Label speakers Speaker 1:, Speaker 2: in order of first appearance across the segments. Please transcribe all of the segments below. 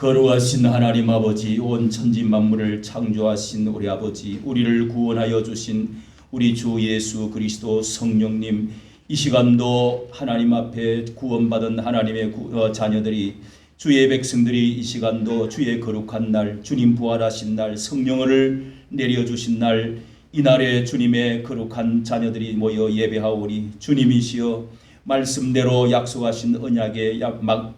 Speaker 1: 거룩하신 하나님 아버지, 온 천지 만물을 창조하신 우리 아버지, 우리를 구원하여 주신 우리 주 예수 그리스도 성령님, 이 시간도 하나님 앞에 구원받은 하나님의 자녀들이, 주의 백성들이 이 시간도 주의 거룩한 날, 주님 부활하신 날, 성령을 내려주신 날, 이날에 주님의 거룩한 자녀들이 모여 예배하오니 주님이시여 말씀대로 약속하신 언약의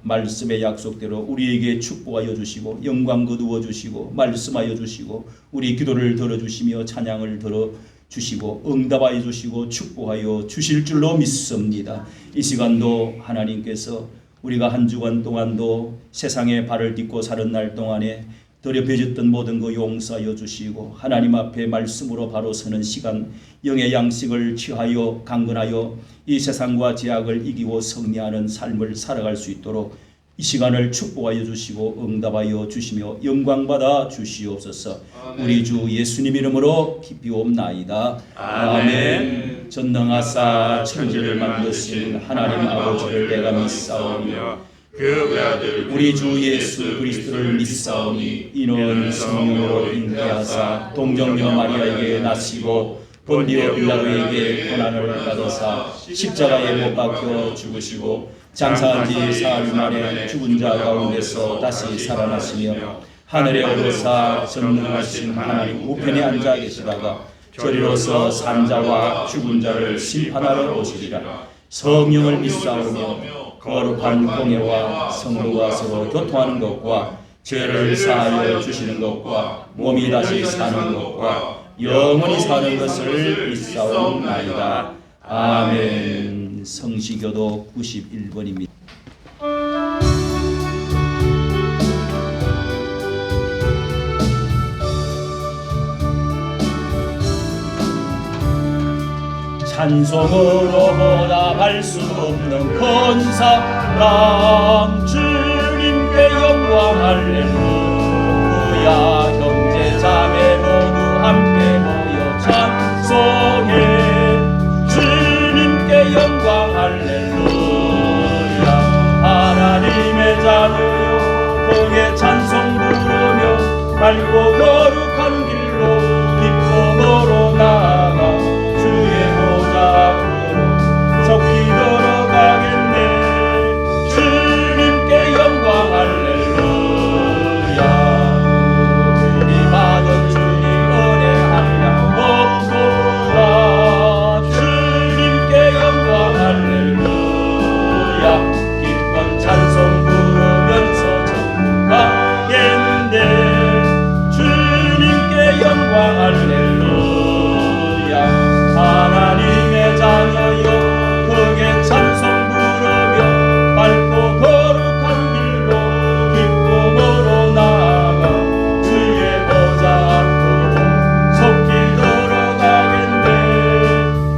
Speaker 1: 말씀의 약속대로 우리에게 축복하여 주시고 영광 거두어 주시고 말씀하여 주시고 우리 기도를 들어주시며 찬양을 들어주시고 응답하여 주시고 축복하여 주실 줄로 믿습니다. 이 시간도 하나님께서 우리가 한 주간 동안도 세상에 발을 딛고 사는 날 동안에 더럽혀졌던 모든 거 용서하여 주시고 하나님 앞에 말씀으로 바로 서는 시간, 영의 양식을 취하여 강건하여 이 세상과 제약을 이기고 승리하는 삶을 살아갈 수 있도록 이 시간을 축복하여 주시고 응답하여 주시며 영광받아 주시옵소서. 아멘. 우리 주 예수님 이름으로 기피옵나이다. 아멘. 전능하사 천지를 만드신 하나님 아버지를 내가 믿사오며 그 외아들 우리 주 예수 그리스도를 믿사오니 이는 성령으로 잉태하사 동정녀 마리아에게 나시고 본디오 빌라도에게 고난을 받으사 십자가에 못 박혀 죽으시고 장사한 지 사흘 만에 죽은 자 가운데서 다시 살아나시며 하늘에 오르사 전능하신 하나님 우편에 앉아 계시다가 저리로서 산자와 죽은 자를 심판하러 오시리라. 성령을 믿사오며 거룩한 공예와 성도가 서로 교통하는 것과 죄를 사하여 주시는 것과 몸이 다시 사는 것과 영원히 사는 것을 믿사옵나이다. 아멘. 성시교도 91번입니다. 찬송으로 보답할 수 없는 큰 사랑 주님께 영광 할렐루야. 형제 자매 모두 함께 모여 찬송해 주님께 영광 할렐루야. 하나님의 자녀여 복의 찬송 부르며 밝고 거룩한 길로 기쁨으로 나아가 주의 속히 들어가겠네. 주님께 영광 할렐루야. 우리 받은 주님 은혜 한량 없도다. 주님께 영광 할렐루야. 기쁜 찬송 부르면서 천국 가겠네. 주님께 영광 할렐루야. 하나님의 자녀여 크게 찬송 부르며 밝고 거룩한 길로 기쁨으로 나아가 주의 보좌 앞으로 속히 들어가겠네.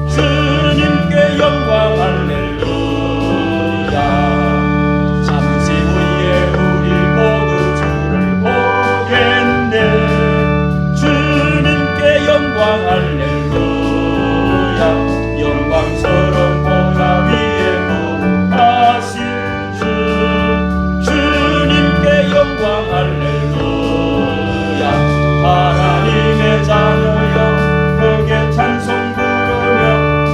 Speaker 1: 주님께 영광 할렐루야. 잠시 후에 우리 모두 주를 보겠네. 주님께 영광 할렐루야. 영광스러운 보좌 위에 거하신 주님께 영광 할렐루야. 하나님의 자녀여 크게 찬송 부르며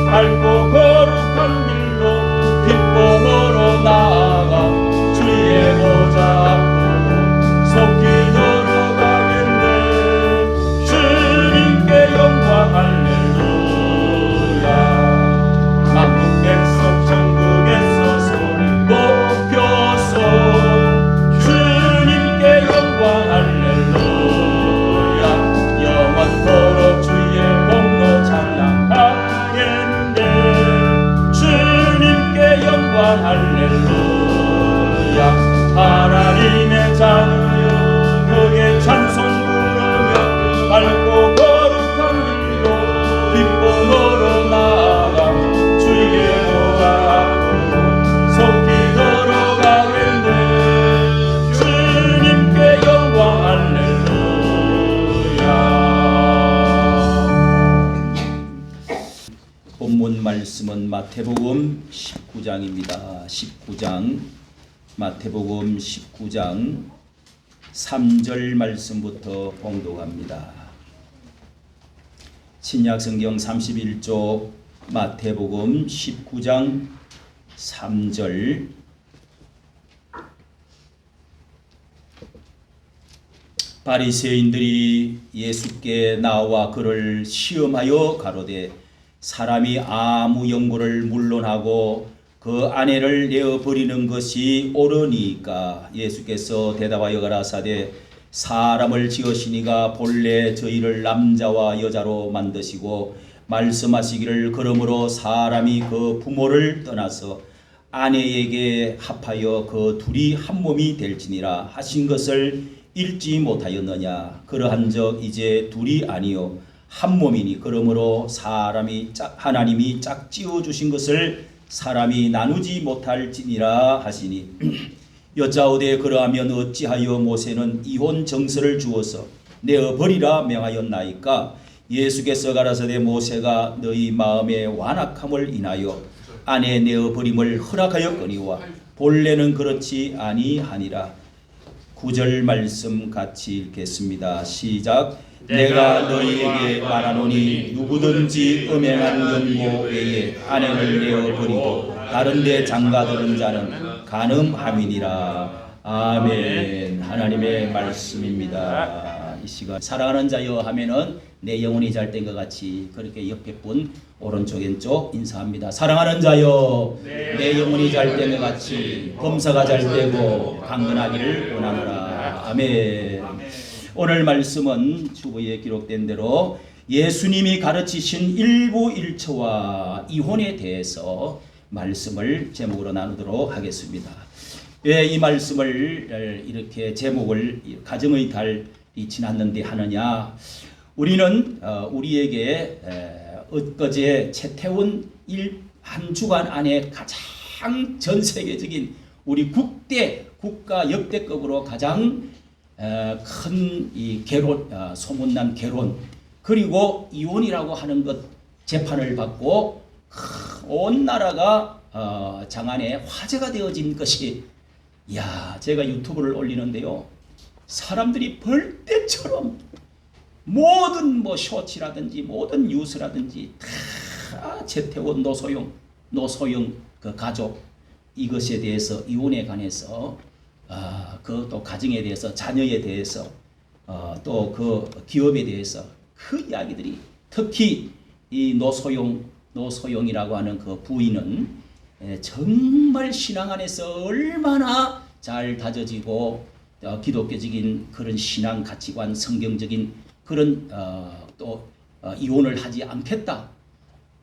Speaker 1: 밝고 거룩한 길로 기쁨으로 나아가 주의 보좌 앞으로 속히 들어가겠네. 주님께 영광 할렐루야. 백성 천국에서 소리 높여서 주님께 영광 할렐루야. 영원토록 주의 공로 찬양하겠네. 주님께 영광 할렐루야. 하나님의 자녀여 크게 찬송 부르며 밝고 거룩한 길로 기쁨으로 나아가 주의 보좌 앞으로 속히 들어가겠네. 주님께 영광 할렐루야. 본문 말씀은 마태복음 19장입니다. 19장 마태복음 19장 3절 말씀부터 봉독합니다. 신약성경 31쪽 마태복음 19장 3절 바리새인들이 예수께 나와 그를 시험하여 가로되 사람이 아무 영고를 물론하고 그 아내를 내어 버리는 것이 옳으니까. 예수께서 대답하여 가라사대 사람을 지으시니가 본래 저희를 남자와 여자로 만드시고 말씀하시기를 그러므로 사람이 그 부모를 떠나서 아내에게 합하여 그 둘이 한 몸이 될지니라 하신 것을 읽지 못하였느냐. 그러한 적 이제 둘이 아니요 한 몸이니 그러므로 하나님이 짝지어 주신 것을 사람이 나누지 못할지니라 하시니 여짜오되 그러하면 어찌하여 모세는 이혼 정서를 주어서 내어 버리라 명하였나이까. 예수께서 가라사대 모세가 너희 마음의 완악함을 인하여 아내 내어 버림을 허락하였거니와 본래는 그렇지 아니하니라. 9절 말씀 같이 읽겠습니다. 시작. 내가 너희에게 말하노니 누구든지 음행한 연고 외에 아내를 내어 버리고 다른 데 장가드는 자는 간음함이니라. 아멘. 하나님의 말씀입니다. 이 시간 사랑하는 자여 하면은 내 영혼이 잘된 것 같이 그렇게 옆에 분 오른쪽 왼쪽 인사합니다. 사랑하는 자여 내 영혼이 잘된 것 같이 범사가 잘되고 강건하기를 원하노라. 아멘. 오늘 말씀은 주보에 기록된 대로 예수님이 가르치신 일부일처와 이혼에 대해서 말씀을 제목으로 나누도록 하겠습니다. 왜 이 말씀을 이렇게 제목을 가정의 달이 지났는데 하느냐. 우리는 우리에게 엊그제 채태원 한 주간 안에 가장 전 세계적인 우리 국가 역대급으로 가장 큰 이 개론, 소문난 개론, 그리고 이혼이라고 하는 것 재판을 받고 온 나라가 장안에 화제가 되어진 것이, 제가 유튜브를 올리는데요, 사람들이 벌떼처럼 모든 쇼츠라든지 모든 뉴스라든지 다 채태원 노소영 그 가족 이것에 대해서, 이혼에 관해서, 또 가정에 대해서, 자녀에 대해서, 또 그 기업에 대해서 그 이야기들이, 특히 이 노소영이라고 하는 그 부인은 정말 신앙 안에서 얼마나 잘 다져지고 기독교적인 그런 신앙 가치관, 성경적인 그런 또 이혼을 하지 않겠다.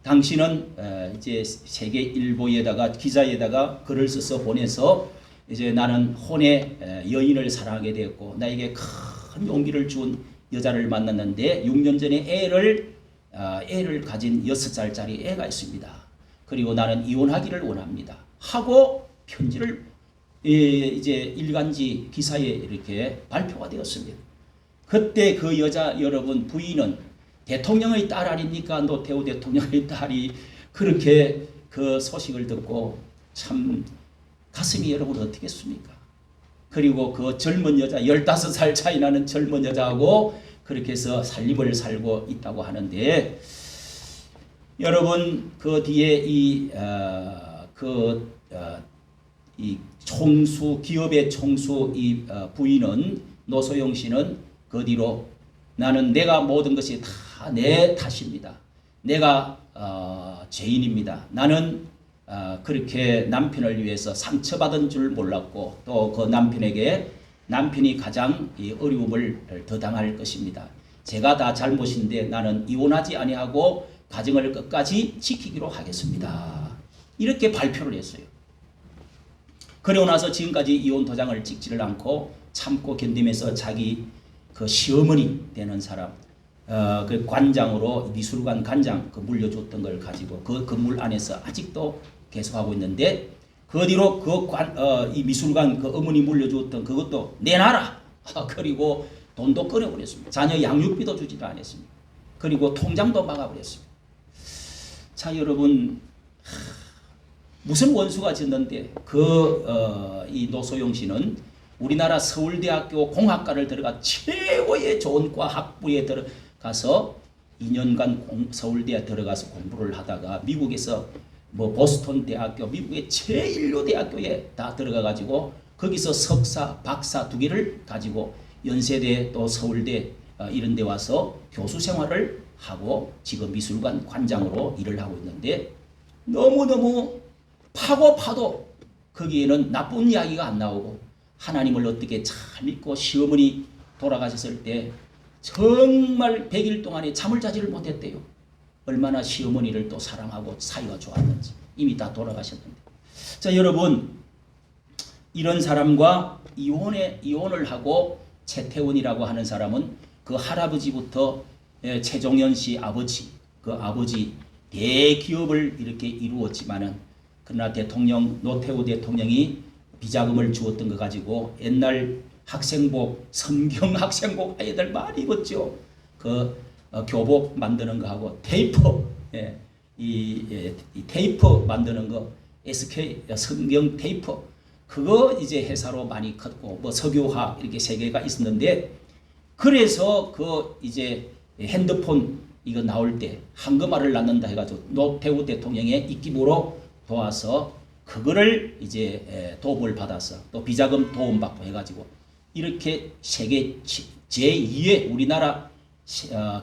Speaker 1: 당신은 이제 세계 일보에다가 기자에다가 글을 써서 보내서 이제 나는 혼의 여인을 사랑하게 되었고 나에게 큰 용기를 준 여자를 만났는데 6년 전에 애를 가진 6살짜리 애가 있습니다. 그리고 나는 이혼하기를 원합니다 하고 편지를 이제 일간지 기사에 이렇게 발표가 되었습니다. 그때 그 여자 여러분 부인은 대통령의 딸 아닙니까? 노태우 대통령의 딸이 그렇게 그 소식을 듣고 참 가슴이 여러분 어떻겠습니까? 그리고 그 젊은 여자 15살 차이 나는 젊은 여자하고 그렇게 해서 살림을 살고 있다고 하는데, 여러분 그 뒤에 이 총수, 기업의 총수 이 부인은, 노소영 씨는 그 뒤로 나는 내가 모든 것이 다 내 탓입니다. 내가 죄인입니다. 나는 그렇게 남편을 위해서 상처받은 줄 몰랐고 또 그 남편이 가장 이 어려움을 더 당할 것입니다. 제가 다 잘못인데 나는 이혼하지 아니하고 가정을 끝까지 지키기로 하겠습니다. 이렇게 발표를 했어요. 그러고 나서 지금까지 이혼 도장을 찍지를 않고 참고 견디면서 자기 그 시어머니 되는 사람, 그 관장으로 미술관 관장 그 물려줬던 걸 가지고 그 건물 안에서 아직도 계속하고 있는데, 그 뒤로 이 미술관 그 어머니 물려줬던 그것도 내놔라. 그리고 돈도 끊어버렸습니다. 자녀 양육비도 주지도 않았습니다. 그리고 통장도 막아버렸습니다. 자, 여러분, 무슨 원수가 짓는데 이 노소영 씨는 우리나라 서울대학교 공학과를 들어가 최고의 좋은 과 학부에 들어가서 2년간 서울대에 들어가서 공부를 하다가 미국에서 뭐 보스턴 대학교, 미국의 최일류 대학교에 다 들어가 가지고 거기서 석사, 박사 2개를 가지고 연세대 또 서울대 이런 데 와서 교수 생활을 하고 지금 미술관 관장으로 일을 하고 있는데 너무너무 파고 파도 거기에는 나쁜 이야기가 안 나오고 하나님을 어떻게 잘 믿고 시어머니 돌아가셨을 때 정말 100일 동안에 잠을 자지를 못했대요. 얼마나 시어머니를 또 사랑하고 사이가 좋았는지. 이미 다 돌아가셨는데. 자, 여러분, 이런 사람과 이혼을 하고 최태원이라고 하는 사람은 그 할아버지부터 최종현 씨 아버지, 그 아버지 대기업을 이렇게 이루었지만은 그러나 대통령 노태우 대통령이 비자금을 주었던 거 가지고 옛날 학생복, 성경 학생복 아이들 많이 입었죠. 그 교복 만드는 거 하고 테이프, 이 테이프 만드는 거 SK 성경 테이프 그거 이제 회사로 많이 컸고 뭐 석유화 이렇게 3개가 있었는데 그래서 그 이제 핸드폰 이거 나올 때 한금알을 낳는다 해가지고 노태우 대통령의 입김으로 도와서 그거를 이제 도움을 받아서 또 비자금 도움받고 해가지고 이렇게 세계 제2의 우리나라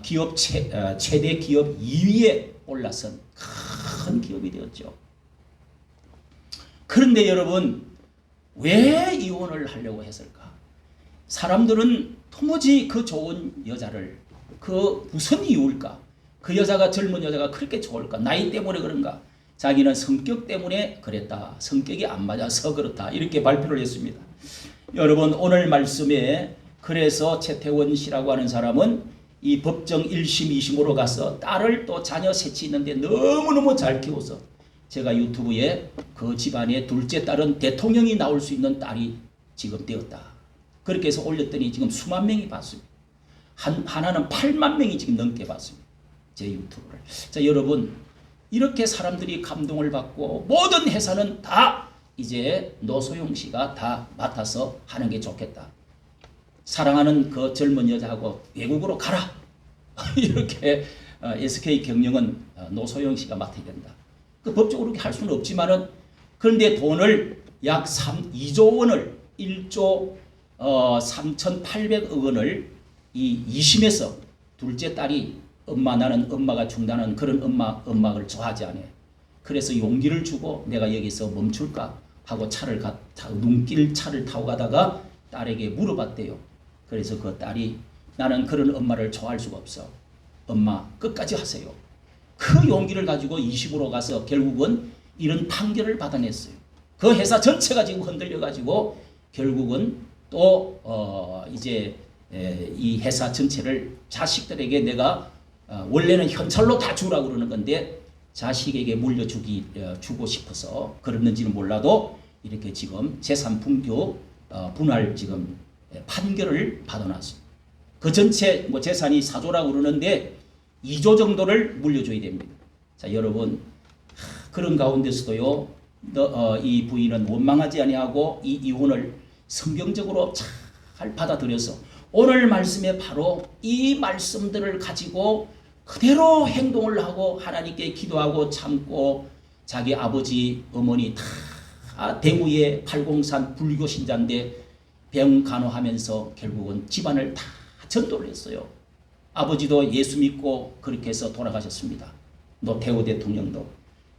Speaker 1: 기업 최대 기업 2위에 올라선 큰 기업이 되었죠. 그런데 여러분 왜 이혼을 하려고 했을까? 사람들은 도무지 그 좋은 여자를 그 무슨 이유일까? 그 여자가 젊은 여자가 그렇게 좋을까? 나이 때문에 그런가? 자기는 성격 때문에 그랬다. 성격이 안 맞아서 그렇다. 이렇게 발표를 했습니다. 여러분 오늘 말씀에 그래서 최태원 씨라고 하는 사람은 이 법정 1심 2심으로 가서 딸을 또 자녀 셋이 있는데 너무너무 잘 키워서 제가 유튜브에 그 집안의 둘째 딸은 대통령이 나올 수 있는 딸이 지금 되었다. 그렇게 해서 올렸더니 지금 수만 명이 봤습니다. 하나는 8만 명이 지금 넘게 봤습니다. 제 유튜브를. 자, 여러분 이렇게 사람들이 감동을 받고 모든 회사는 다 이제 노소영 씨가 다 맡아서 하는 게 좋겠다. 사랑하는 그 젊은 여자하고 외국으로 가라. 이렇게 SK 경영은 노소영 씨가 맡아야 된다. 그 법적으로 할 수는 없지만은 그런데 돈을 약 2조 원을 1조 3,800억 원을 이 2심에서 둘째 딸이 엄마 나는 엄마가 중단한 그런 엄마를 좋아하지 않아요. 그래서 용기를 주고 내가 여기서 멈출까 하고 눈길 차를 타고 가다가 딸에게 물어봤대요. 그래서 그 딸이 나는 그런 엄마를 좋아할 수가 없어. 엄마 끝까지 하세요. 그 용기를 가지고 2심으로 가서 결국은 이런 판결을 받아냈어요. 그 회사 전체가 지금 흔들려 가지고 결국은 또 이제 이 회사 전체를 자식들에게 내가 원래는 현찰로 다 주라고 그러는 건데 자식에게 물려주고 싶어서 그랬는지는 몰라도 이렇게 지금 재산 분할 지금 판결을 받아놨습니다. 그 전체 뭐 재산이 4조라고 그러는데 2조 정도를 물려줘야 됩니다. 자, 여러분 그런 가운데서도요 이 부인은 원망하지 아니하고 이 이혼을 성경적으로 잘 받아들여서 오늘 말씀에 바로 이 말씀들을 가지고 그대로 행동을 하고 하나님께 기도하고 참고 자기 아버지 어머니 다 대구의 803 불교 신자인데 병 간호하면서 결국은 집안을 다 전도를 했어요. 아버지도 예수 믿고 그렇게 해서 돌아가셨습니다. 노태우 대통령도.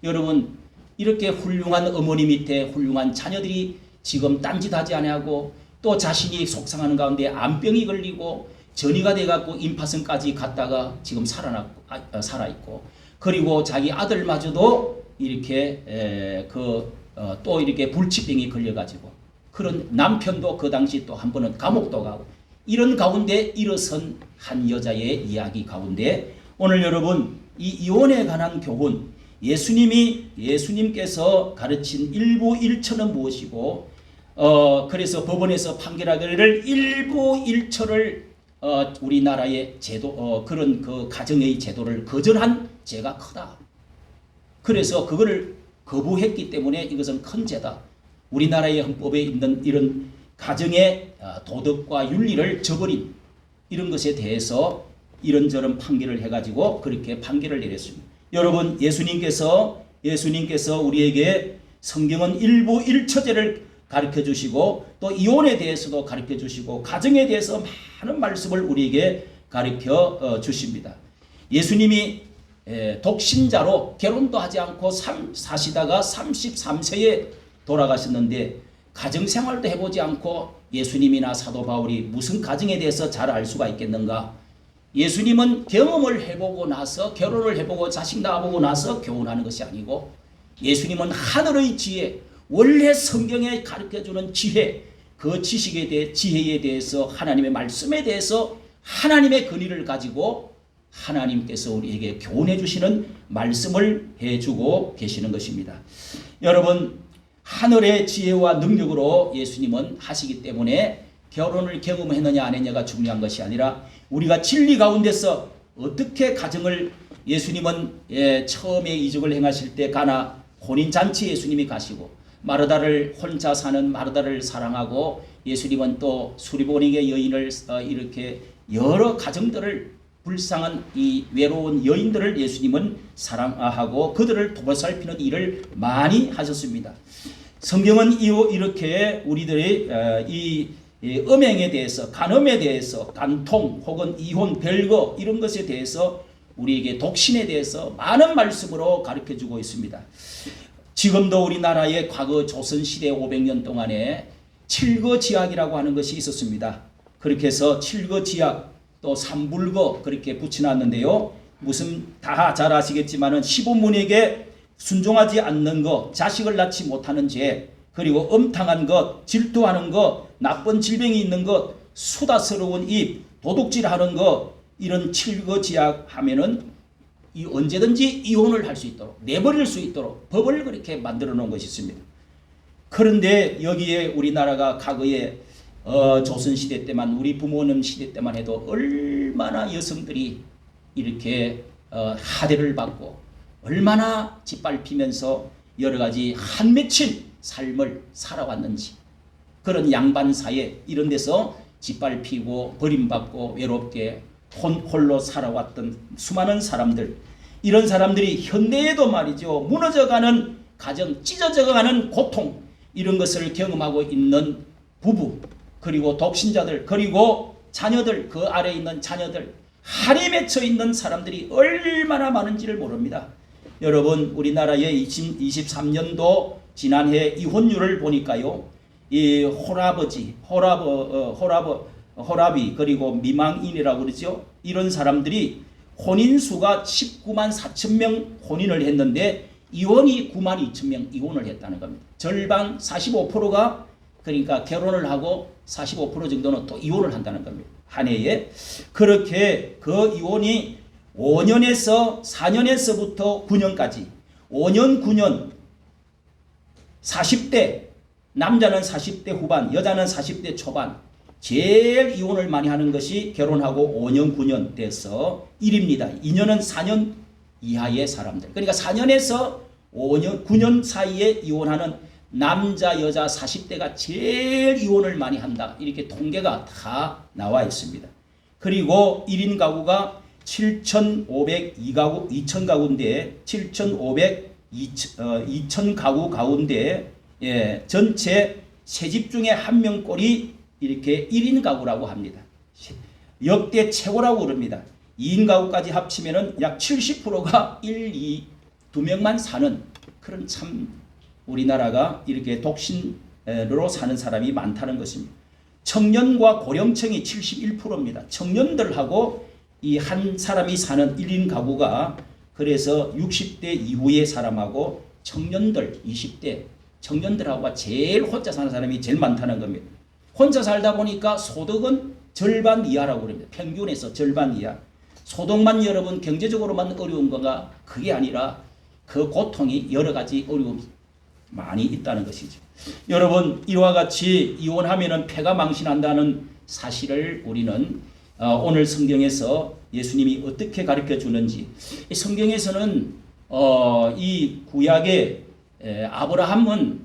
Speaker 1: 여러분 이렇게 훌륭한 어머니 밑에 훌륭한 자녀들이 지금 딴짓하지 아니하고 또 자신이 속상하는 가운데 암병이 걸리고 전이가 돼갖고 임파선까지 갔다가 지금 살아있고 그리고 자기 아들마저도 이렇게 또 이렇게 불치병이 걸려가지고 그런 남편도 그 당시 또 한 번은 감옥도 가고 이런 가운데 일어선 한 여자의 이야기 가운데 오늘 여러분 이 이혼에 관한 교훈 예수님께서 가르친 일부 일처는 무엇이고 그래서 법원에서 판결하기를 일부 일처를 우리나라의 제도 그런 그 가정의 제도를 거절한 죄가 크다. 그래서 그거를 거부했기 때문에 이것은 큰 죄다. 우리나라의 헌법에 있는 이런 가정의 도덕과 윤리를 저버린 이런 것에 대해서 이런저런 판결을 해가지고 그렇게 판결을 내렸습니다. 여러분, 예수님께서 우리에게 성경은 일부 일처제를 가르쳐 주시고 또 이혼에 대해서도 가르쳐 주시고 가정에 대해서 많은 말씀을 우리에게 가르쳐 주십니다. 예수님이 독신자로 결혼도 하지 않고 사시다가 33세에 돌아가셨는데 가정생활도 해보지 않고 예수님이나 사도 바울이 무슨 가정에 대해서 잘 알 수가 있겠는가? 예수님은 경험을 해보고 나서 결혼을 해보고 자식 낳아보고 나서 교훈하는 것이 아니고 예수님은 하늘의 지혜, 원래 성경에 가르쳐주는 지혜, 그 지혜에 대해서 하나님의 말씀에 대해서 하나님의 권위를 가지고 하나님께서 우리에게 교훈해 주시는 말씀을 해주고 계시는 것입니다. 여러분, 하늘의 지혜와 능력으로 예수님은 하시기 때문에 결혼을 경험했느냐 안 했느냐가 중요한 것이 아니라 우리가 진리 가운데서 어떻게 가정을 예수님은 처음에 이적을 행하실 때 가나 혼인잔치 예수님이 가시고 마르다를 혼자 사는 마르다를 사랑하고 예수님은 또 수리보닉의 여인을 이렇게 여러 가정들을 불쌍한 이 외로운 여인들을 예수님은 사랑하고 그들을 보살피는 일을 많이 하셨습니다. 성경은 이렇게 우리들의 이 음행에 대해서 간음에 대해서 간통 혹은 이혼 별거 이런 것에 대해서 우리에게 독신에 대해서 많은 말씀으로 가르쳐주고 있습니다. 지금도 우리나라의 과거 조선시대 500년 동안에 칠거지약이라고 하는 것이 있었습니다. 그렇게 해서 칠거지약 또 삼불거 그렇게 붙여놨는데요. 무슨 다 잘 아시겠지만은 시부모에게 순종하지 않는 것, 자식을 낳지 못하는 죄, 그리고 음탕한 것, 질투하는 것, 나쁜 질병이 있는 것, 수다스러운 입, 도둑질하는 것 이런 칠거지약 하면은 언제든지 이혼을 할 수 있도록 내버릴 수 있도록 법을 그렇게 만들어 놓은 것이 있습니다. 그런데 여기에 우리나라가 과거에 조선시대 때만 우리 부모님 시대 때만 해도 얼마나 여성들이 이렇게 하대를 받고 얼마나 짓밟히면서 여러 가지 한 맺힌 삶을 살아왔는지 그런 양반 사회 이런 데서 짓밟히고 버림받고 외롭게 홀로 살아왔던 수많은 사람들 이런 사람들이 현대에도 말이죠 무너져가는 가정 찢어져가는 고통 이런 것을 경험하고 있는 부부 그리고 독신자들 그리고 자녀들 그 아래에 있는 자녀들 할에 맺혀 있는 사람들이 얼마나 많은지를 모릅니다. 여러분 우리나라의 2023년도 지난해 이혼율을 보니까요. 이 호라비 그리고 미망인이라고 그러죠. 이런 사람들이 혼인수가 19만 4천 명 혼인을 했는데 이혼이 9만 2천 명 이혼을 했다는 겁니다. 절반 45%가 그러니까 결혼을 하고 45% 정도는 또 이혼을 한다는 겁니다. 한 해에. 그렇게 그 이혼이 5년에서 4년에서부터 9년까지 5년 9년 40대 남자는 40대 후반 여자는 40대 초반 제일 이혼을 많이 하는 것이 결혼하고 5년 9년 돼서 1입니다. 2년은 4년 이하의 사람들 그러니까 4년에서 5년 9년 사이에 이혼하는 남자 여자 40대가 제일 이혼을 많이 한다. 이렇게 통계가 다 나와 있습니다. 그리고 1인 가구가 7,502가구 2,000가구인데 2,000 가구 가운데 전체 세 집 중에 한 명꼴이 이렇게 1인 가구라고 합니다. 역대 최고라고 그럽니다. 2인 가구까지 합치면은 약 70%가 1, 2, 2명만 사는 그런 참 우리나라가 이렇게 독신으로 사는 사람이 많다는 것입니다. 청년과 고령층이 71%입니다. 청년들하고 이 한 사람이 사는 1인 가구가 그래서 60대 이후의 사람하고 청년들 20대 청년들하고가 제일 혼자 사는 사람이 제일 많다는 겁니다. 혼자 살다 보니까 소득은 절반 이하라고 그럽니다. 평균에서 절반 이하. 소득만 여러분 경제적으로만 어려운 거가 그게 아니라 그 고통이 여러 가지 어려움이 많이 있다는 것이죠. 여러분 이와 같이 이혼하면은 폐가 망신한다는 사실을 우리는 오늘 성경에서 예수님이 어떻게 가르쳐 주는지 성경에서는 이 구약의 아브라함은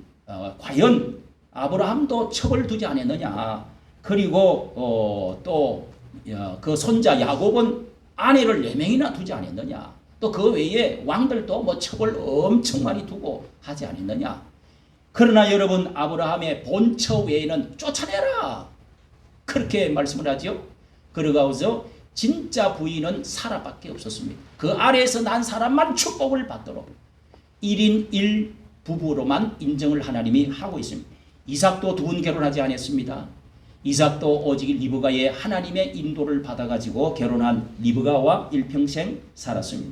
Speaker 1: 과연 아브라함도 첩을 두지 않았느냐. 그리고 또 그 손자 야곱은 아내를 4명이나 두지 않았느냐. 또 그 외에 왕들도 뭐 첩을 엄청 많이 두고 하지 않았느냐. 그러나 여러분, 아브라함의 본처 외에는 쫓아내라, 그렇게 말씀을 하죠. 그러고서 진짜 부인은 사라밖에 없었습니다. 그 아래에서 난 사람만 축복을 받도록 1인 1 부부로만 인정을 하나님이 하고 있습니다. 이삭도 2분 결혼하지 않았습니다. 이삭도 오직 리브가의 하나님의 인도를 받아가지고 결혼한 리브가와 일평생 살았습니다.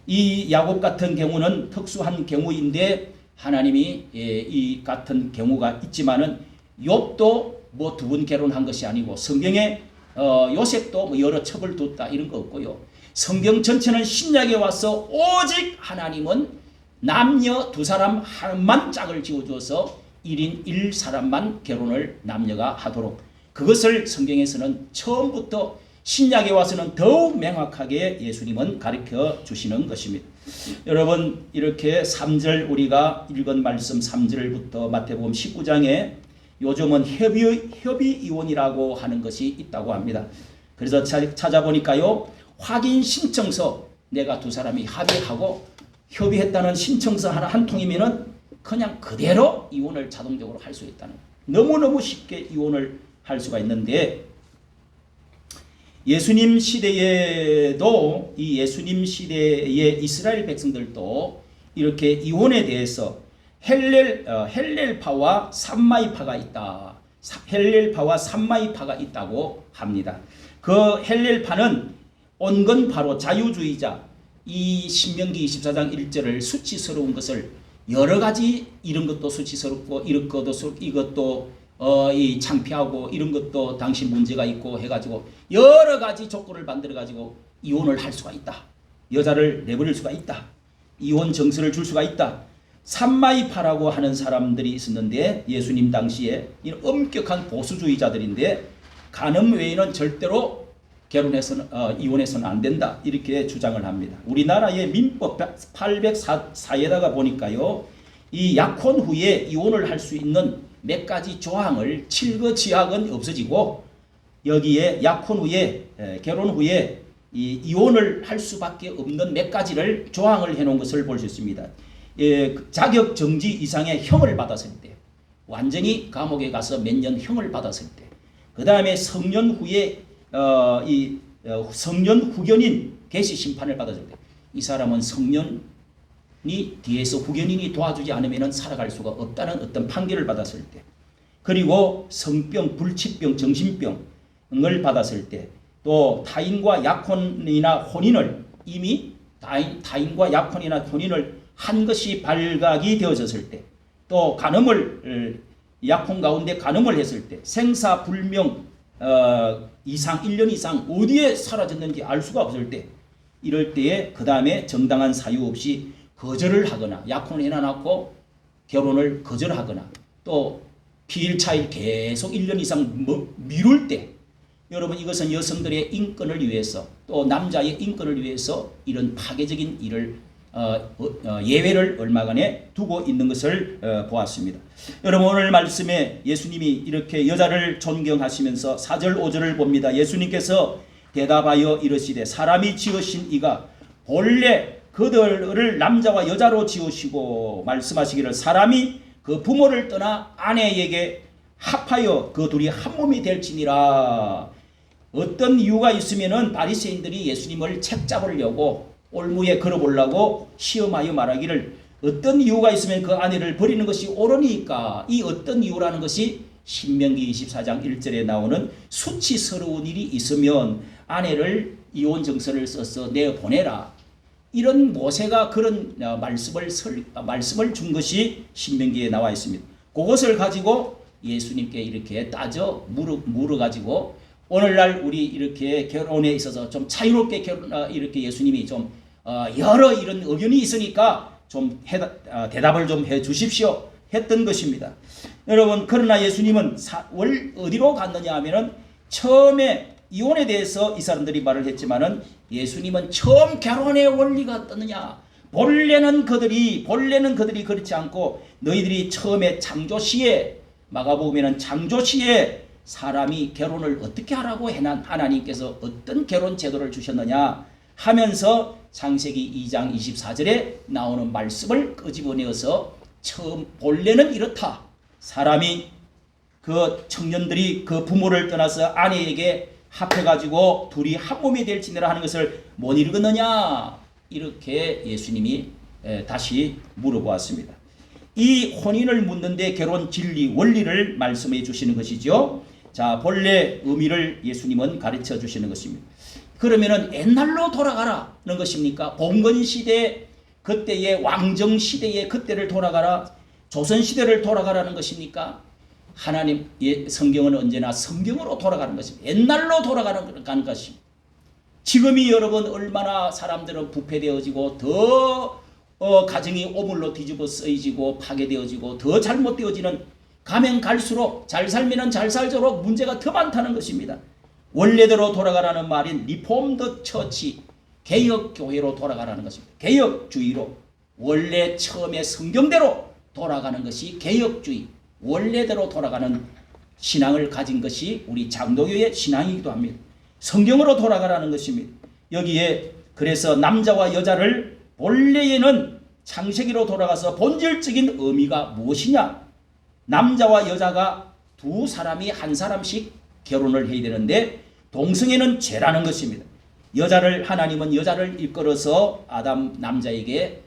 Speaker 1: 이 야곱 같은 경우는 특수한 경우인데 하나님이 이 같은 경우가 있지만은 욥도 뭐 2분 결혼한 것이 아니고 성경에 요셉도 뭐 여러 첩을 뒀다 이런 거 없고요. 성경 전체는 신약에 와서 오직 하나님은 남녀 2사람만 짝을 지어주어서 1인 1사람만 결혼을 남녀가 하도록, 그것을 성경에서는 처음부터 신약에 와서는 더욱 명확하게 예수님은 가르쳐 주시는 것입니다. 여러분, 이렇게 3절 우리가 읽은 말씀 3절부터 마태복음 19장에 요즘은 협의 이혼이라고 하는 것이 있다고 합니다. 그래서 찾아보니까요, 확인 신청서, 내가 2사람이 합의하고 협의했다는 신청서 한 통이면은 그냥 그대로 이혼을 자동적으로 할 수 있다는, 너무너무 쉽게 이혼을 할 수가 있는데, 예수님 시대에도 이 예수님 시대의 이스라엘 백성들도 이렇게 이혼에 대해서 헬렐파와 삼마이파가 있다. 헬렐파와 삼마이파가 있다고 합니다. 그 헬렐파는 온건파로 자유주의자, 이 신명기 24장 1절을 수치스러운 것을 여러 가지, 이런 것도 수치스럽고 이것도 이 창피하고 이런 것도 당신 문제가 있고 해가지고 여러 가지 조건을 만들어 가지고 이혼을 할 수가 있다. 여자를 내버릴 수가 있다. 이혼 정서를 줄 수가 있다. 삼마이파라고 하는 사람들이 있었는데, 예수님 당시에 이런 엄격한 보수주의자들인데 간음 외에는 절대로 이혼해서는 안 된다, 이렇게 주장을 합니다. 우리나라의 민법 804에다가 보니까요, 이 약혼 후에 이혼을 할 수 있는 몇 가지 조항을 칠거지약은 없어지고, 여기에 약혼 후에 결혼 후에 이혼을 할 수밖에 없는 몇 가지를 조항을 해놓은 것을 볼 수 있습니다. 자격 정지 이상의 형을 받았을 때, 완전히 감옥에 가서 몇 년 형을 받았을 때, 그 다음에 성년 후에 성년 후견인 계시 심판을 받았을 때, 이 사람은 성년이 뒤에서 후견인이 도와주지 않으면 살아갈 수가 없다는 어떤 판결을 받았을 때, 그리고 성병, 불치병, 정신병을 받았을 때, 또 타인과 약혼이나 혼인을 이미 타인과 약혼이나 혼인을 한 것이 발각이 되어졌을 때, 또 간음을 약혼 가운데 간음을 했을 때, 생사불명 이상 1년 이상 어디에 사라졌는지 알 수가 없을 때, 이럴 때에 그 다음에 정당한 사유 없이 거절을 하거나 약혼을 해놔놓고 결혼을 거절하거나 또 피일차일 계속 1년 이상 미룰 때, 여러분, 이것은 여성들의 인권을 위해서 또 남자의 인권을 위해서 이런 파괴적인 일을 예외를 얼마간에 두고 있는 것을 보았습니다. 여러분, 오늘 말씀에 예수님이 이렇게 여자를 존경하시면서 4절 5절을 봅니다. 예수님께서 대답하여 이르시되, 사람이 지으신 이가 본래 그들을 남자와 여자로 지으시고 말씀하시기를, 사람이 그 부모를 떠나 아내에게 합하여 그 둘이 한 몸이 될지니라. 어떤 이유가 있으면은 바리새인들이 예수님을 책잡으려고 올무에 걸어보려고 시험하여 말하기를, 어떤 이유가 있으면 그 아내를 버리는 것이 옳으니까, 이 어떤 이유라는 것이 신명기 24장 1절에 나오는 수치스러운 일이 있으면 아내를 이혼 정서를 써서 내보내라, 이런 모세가 그런 말씀을 준 것이 신명기에 나와 있습니다. 그것을 가지고 예수님께 이렇게 따져 물어가지고, 오늘날 우리 이렇게 결혼에 있어서 좀 자유롭게 이렇게 예수님이 좀 여러 이런 의견이 있으니까 좀 대답을 좀 해 주십시오 했던 것입니다. 여러분, 그러나 예수님은 어디로 갔느냐 하면은, 처음에 이혼에 대해서 이 사람들이 말을 했지만은 예수님은 처음 결혼의 원리가 어떠느냐, 본래는 그들이 그렇지 않고 너희들이 처음에 창조 시에 마가복음에는 창조시에 사람이 결혼을 어떻게 하라고 해난 하나님께서 어떤 결혼 제도를 주셨느냐 하면서 창세기 2장 24절에 나오는 말씀을 끄집어내어서 처음 본래는 이렇다. 사람이 그 청년들이 그 부모를 떠나서 아내에게 합해가지고 둘이 한 몸이 될지니라 하는 것을 못 읽었느냐 이렇게 예수님이 다시 물어보았습니다. 이 혼인을 묻는데 결혼 진리 원리를 말씀해 주시는 것이죠. 자, 본래 의미를 예수님은 가르쳐 주시는 것입니다. 그러면은 옛날로 돌아가라는 것입니까? 봉건시대 그때의 왕정시대의 그때를 돌아가라, 조선시대를 돌아가라는 것입니까? 하나님의 성경은 언제나 성경으로 돌아가는 것입니다. 옛날로 돌아가는 것입니다. 지금이 여러분 얼마나 사람들은 부패되어지고 더 가정이 오물로 뒤집어 쓰여지고 파괴되어지고 더 잘못되어지는, 가면 갈수록 잘 살면 잘 살도록 문제가 더 많다는 것입니다. 원래대로 돌아가라는 말인 리폼드 처치, 개혁교회로 돌아가라는 것입니다. 개혁주의로, 원래 처음에 성경대로 돌아가는 것이 개혁주의, 원래대로 돌아가는 신앙을 가진 것이 우리 장로교의 신앙이기도 합니다. 성경으로 돌아가라는 것입니다. 여기에 그래서 남자와 여자를 본래에는 창세기로 돌아가서 본질적인 의미가 무엇이냐? 남자와 여자가 두 사람이 한 사람씩 결혼을 해야 되는데 동성애는 죄라는 것입니다. 하나님은 여자를 이끌어서 아담 남자에게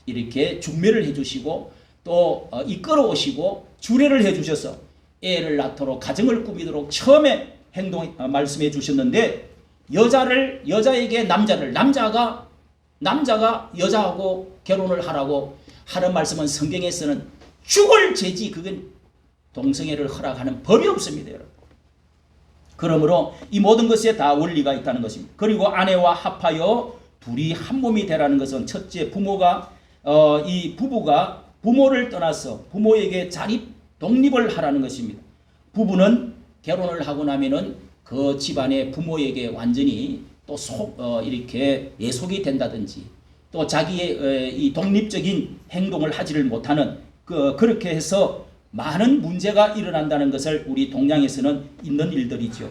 Speaker 1: 이렇게 중매를 해주시고 또 이끌어 오시고 주례를 해주셔서 애를 낳도록 가정을 꾸미도록 처음에 말씀해 주셨는데, 여자에게 남자가 여자하고 결혼을 하라고 하는 말씀은 성경에서는 죽을 죄지, 그건 동성애를 허락하는 법이 없습니다, 여러분. 그러므로 이 모든 것에 다 원리가 있다는 것입니다. 그리고 아내와 합하여 둘이 한 몸이 되라는 것은 첫째, 이 부부가 부모를 떠나서 부모에게 자립 독립을 하라는 것입니다. 부부는 결혼을 하고 나면은 그 집안의 부모에게 완전히 또 이렇게 예속이 된다든지 또 자기의 이 독립적인 행동을 하지를 못하는 그렇게 해서 많은 문제가 일어난다는 것을 우리 동양에서는 있는 일들이죠.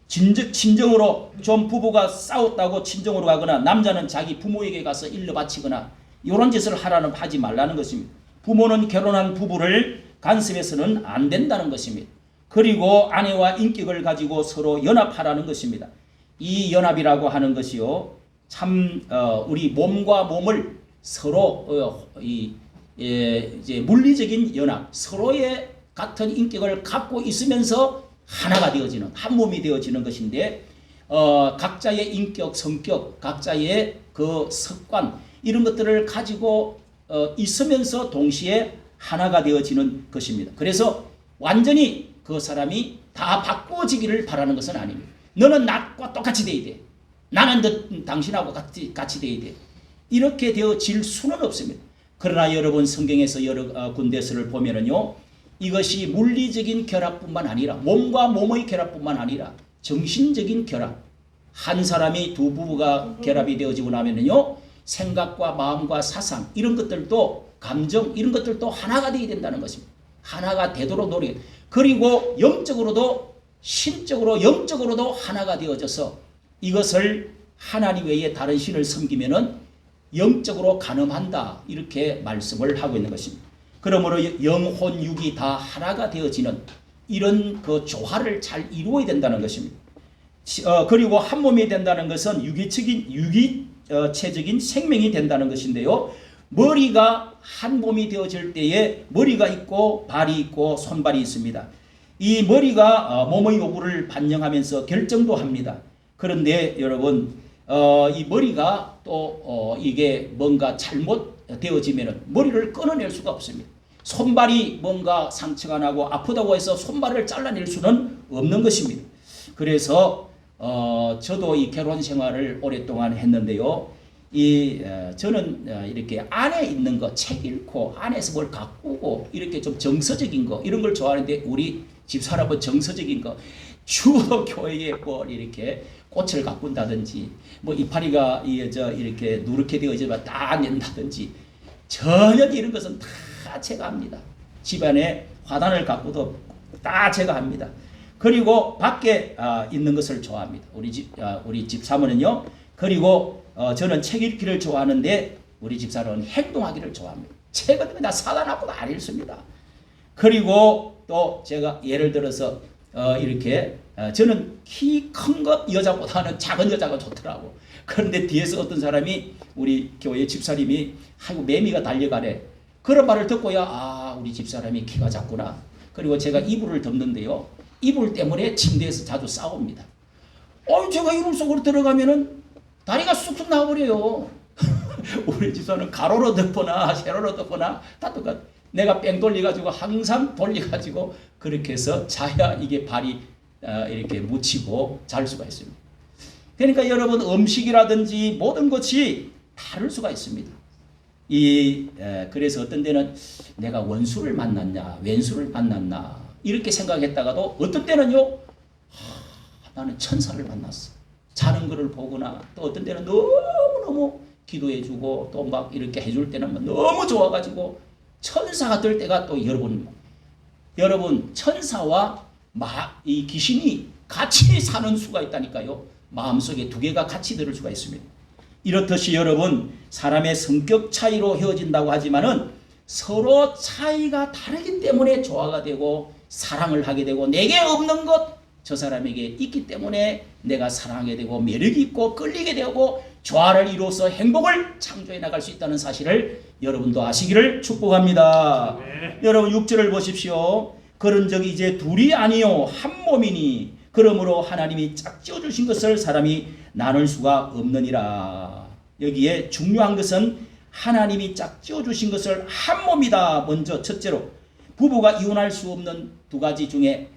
Speaker 1: 친정으로 좀 부부가 싸웠다고 친정으로 가거나 남자는 자기 부모에게 가서 일러 바치거나 이런 짓을 하지 말라는 것입니다. 부모는 결혼한 부부를 간섭해서는 안 된다는 것입니다. 그리고 아내와 인격을 가지고 서로 연합하라는 것입니다. 이 연합이라고 하는 것이요, 참 우리 몸과 몸을 서로 이제 물리적인 연합, 서로의 같은 인격을 갖고 있으면서 하나가 되어지는, 한 몸이 되어지는 것인데 각자의 인격, 성격, 각자의 그 습관 이런 것들을 가지고 있으면서 동시에 하나가 되어지는 것입니다. 그래서 완전히 그 사람이 다 바꾸어지기를 바라는 것은 아닙니다. 너는 나과 똑같이 돼야 돼. 나는 당신하고 같이 돼야 돼. 이렇게 되어질 수는 없습니다. 그러나 여러분 성경에서 여러 군데서를 보면은요, 이것이 물리적인 결합뿐만 아니라 몸과 몸의 결합뿐만 아니라 정신적인 결합. 한 사람이 두 부부가 결합이 되어지고 나면은요, 생각과 마음과 사상 이런 것들도, 감정 이런 것들도 하나가 되어야 된다는 것입니다. 하나가 되도록 노력. 그리고 영적으로도 신적으로 영적으로도 하나가 되어져서 이것을 하나님 외에 다른 신을 섬기면은 영적으로 간음한다, 이렇게 말씀을 하고 있는 것입니다. 그러므로 영혼 육이 다 하나가 되어지는 이런 그 조화를 잘 이루어야 된다는 것입니다. 그리고 한 몸이 된다는 것은 유기체적인 생명이 된다는 것인데요, 머리가 한 몸이 되어질 때에 머리가 있고 발이 있고 손발이 있습니다. 이 머리가 몸의 요구를 반영하면서 결정도 합니다. 그런데 여러분 이 머리가 또 이게 뭔가 잘못되어지면 머리를 끊어낼 수가 없습니다. 손발이 뭔가 상처가 나고 아프다고 해서 손발을 잘라낼 수는 없는 것입니다. 그래서 저도 이 결혼 생활을 오랫동안 했는데요, 저는 이렇게 안에 있는 거, 책 읽고 안에서 뭘 가꾸고 이렇게 좀 정서적인 거 이런 걸 좋아하는데, 우리 집사람은 정서적인 거 주로 교회에 뭘 이렇게 꽃을 가꾼다든지 뭐 이파리가 이렇게 누렇게 되어지면 다 낸다든지 전혀 이런 것은 다 제가 합니다. 집안에 화단을 갖고도 다 제가 합니다. 그리고 밖에 있는 것을 좋아합니다. 우리 집사모는요. 그리고 저는 책 읽기를 좋아하는데 우리 집사는 행동하기를 좋아합니다. 책은 그냥 사다 놔고도 안 읽습니다. 그리고 또 제가 예를 들어서 이렇게 저는 키 큰 것 여자보다는 작은 여자가 좋더라고. 그런데 뒤에서 어떤 사람이 우리 교회 집사님이 아이고 매미가 달려가래. 그런 말을 듣고야 우리 집사람이 키가 작구나. 그리고 제가 이불을 덮는데요. 이불 때문에 침대에서 자주 싸웁니다. 제가 이불 속으로 들어가면은 다리가 쑥쑥 나와버려요. 우리 집사는 가로로 덮거나 세로로 덮거나 다 똑같아. 내가 뺑 돌려가지고 항상 돌려가지고 그렇게 해서 자야 이게 발이 이렇게 묻히고 잘 수가 있습니다. 그러니까 여러분 음식이라든지 모든 것이 다를 수가 있습니다. 그래서 어떤 때는 내가 원수를 만났냐 왼수를 만났나 이렇게 생각했다가도 어떤 때는요 나는 천사를 만났어. 자는 것을 보거나 또 어떤 때는 너무너무 기도해주고 또 막 이렇게 해줄 때는 너무 좋아가지고 천사가 될 때가 또 여러분 천사와 이 귀신이 같이 사는 수가 있다니까요. 마음속에 두 개가 같이 들을 수가 있습니다. 이렇듯이 여러분 사람의 성격 차이로 헤어진다고 하지만은 서로 차이가 다르기 때문에 조화가 되고 사랑을 하게 되고 내게 없는 것 저 사람에게 있기 때문에 내가 사랑하게 되고 매력이 있고 끌리게 되고 조화를 이루어서 행복을 창조해 나갈 수 있다는 사실을 여러분도 아시기를 축복합니다. 네. 여러분 6절을 보십시오. 그런즉 이제 둘이 아니요 한 몸이니 그러므로 하나님이 짝지어 주신 것을 사람이 나눌 수가 없느니라. 여기에 중요한 것은 하나님이 짝지어 주신 것을 한 몸이다. 먼저 첫째로 부부가 이혼할 수 없는 두 가지 중에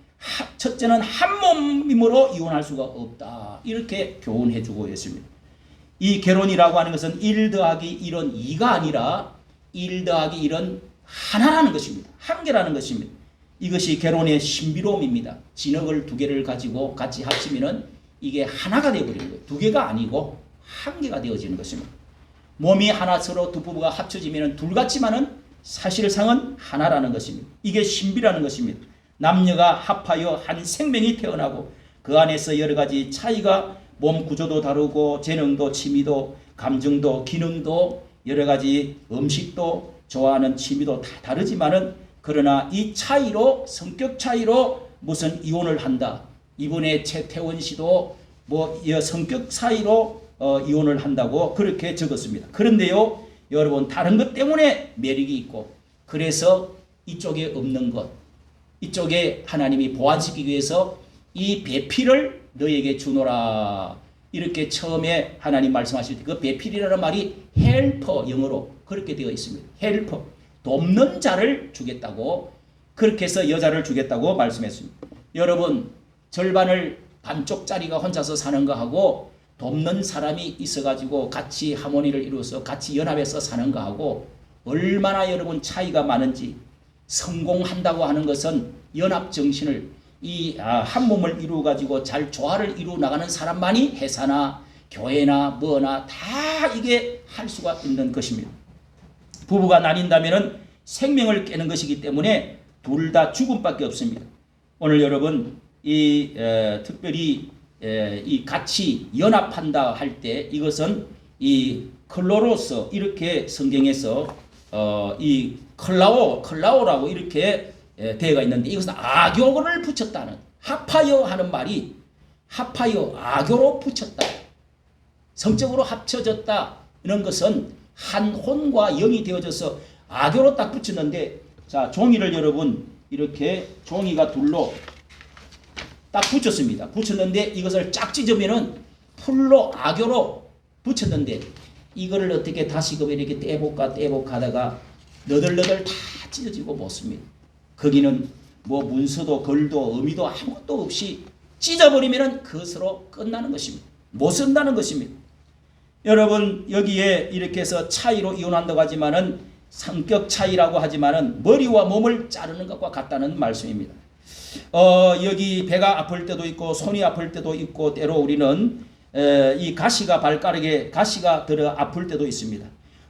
Speaker 1: 첫째는 한 몸이므로 이혼할 수가 없다. 이렇게 교훈해 주고 있습니다. 이 결혼이라고 하는 것은 1 더하기 1은 2가 아니라 1 더하기 1은 하나라는 것입니다. 한 개라는 것입니다. 이것이 결혼의 신비로움입니다. 진흙을 두 개를 가지고 같이 합치면은 이게 하나가 되어버리는 거예요. 두 개가 아니고 한 개가 되어지는 것입니다. 몸이 하나 서로 두 부부가 합쳐지면은 둘 같지만은 사실상은 하나라는 것입니다. 이게 신비라는 것입니다. 남녀가 합하여 한 생명이 태어나고 그 안에서 여러 가지 차이가 몸 구조도 다르고 재능도 취미도 감정도 기능도 여러 가지 음식도 좋아하는 취미도 다 다르지만은 그러나 이 차이로 성격 차이로 무슨 이혼을 한다. 이번에 최태원 씨도 성격 차이로 이혼을 한다고 그렇게 적었습니다. 그런데요 여러분 다른 것 때문에 매력이 있고 그래서 이쪽에 없는 것 이쪽에 하나님이 보완시키기 위해서 이 배필을 너에게 주노라. 이렇게 처음에 하나님 말씀하실 때 그 배필이라는 말이 헬퍼 영어로 그렇게 되어 있습니다. 헬퍼 돕는 자를 주겠다고 그렇게 해서 여자를 주겠다고 말씀했습니다. 여러분 절반을 반쪽짜리가 혼자서 사는 거하고 돕는 사람이 있어가지고 같이 하모니를 이루어서 같이 연합해서 사는 거하고 얼마나 여러분 차이가 많은지 성공한다고 하는 것은 연합정신을 한 몸을 이루어 가지고 잘 조화를 이루어 나가는 사람만이 회사나 교회나 뭐나 다 이게 할 수가 있는 것입니다. 부부가 나뉜다면은 생명을 깨는 것이기 때문에 둘 다 죽음밖에 없습니다. 오늘 여러분 특별히 이 같이 연합한다 할 때 이것은 이 클로로스 이렇게 성경에서 이 클라오라고 이렇게 되어가 있는데 이것은 악교를 붙였다는 합하여 하는 말이 합하여 악교로 붙였다. 성적으로 합쳐졌다. 이런 것은 한 혼과 영이 되어져서 악교로 딱 붙였는데 자 종이를 여러분 이렇게 종이가 둘로 딱 붙였습니다. 붙였는데 이것을 쫙 찢으면은 풀로 악교로 붙였는데 이거를 어떻게 다시금 이렇게 떼볼까 하다가 너덜너덜 다 찢어지고 못 씁니다. 거기는 문서도 글도 의미도 아무것도 없이 찢어버리면 그것으로 끝나는 것입니다. 못 쓴다는 것입니다. 여러분 여기에 이렇게 해서 차이로 이혼한다고 하지만은 성격 차이라고 하지만은 머리와 몸을 자르는 것과 같다는 말씀입니다. 여기 배가 아플 때도 있고 손이 아플 때도 있고 때로 우리는 이 가시가 발가락에 가시가 들어 아플 때도 있습니다.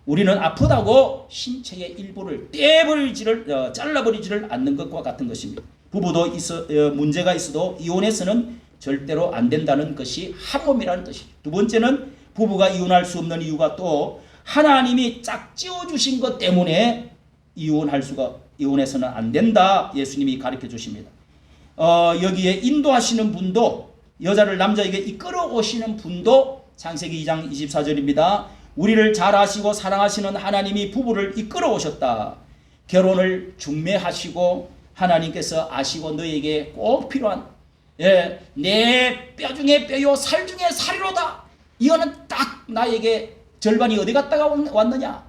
Speaker 1: 우리는 아프다고 신체의 일부를 잘라버리지를 않는 것과 같은 것입니다. 부부도 문제가 있어도 이혼해서는 절대로 안 된다는 것이 한 몸이라는 뜻이죠. 두 번째는 부부가 이혼할 수 없는 이유가 또 하나님이 짝지어 주신 것 때문에 이혼해서는 안 된다. 예수님이 가르쳐 주십니다. 여기에 인도하시는 분도 여자를 남자에게 이끌어 오시는 분도 창세기 2장 24절입니다. 우리를 잘 아시고 사랑하시는 하나님이 부부를 이끌어 오셨다. 결혼을 중매하시고 하나님께서 아시고 너에게 꼭 필요한 내 뼈 중에 뼈요 살 중에 살이로다. 이거는 딱 나에게 절반이 어디 갔다가 왔느냐.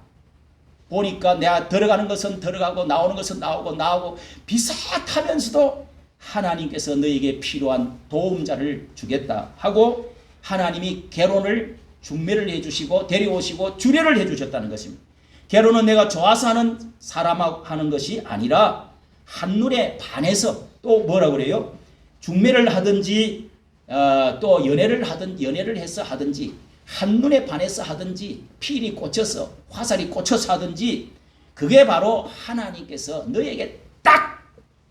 Speaker 1: 보니까 내가 들어가는 것은 들어가고 나오는 것은 나오고 비슷하면서도 하나님께서 너에게 필요한 도움자를 주겠다 하고 하나님이 결혼을 중매를 해주시고 데려오시고 주례를 해주셨다는 것입니다. 결혼은 내가 좋아서 하는 사람하고 하는 것이 아니라 한눈에 반해서 또 뭐라고 그래요? 중매를 하든지 또 연애를 해서 하든지 한눈에 반해서 하든지 필이 꽂혀서 화살이 꽂혀서 하든지 그게 바로 하나님께서 너에게 딱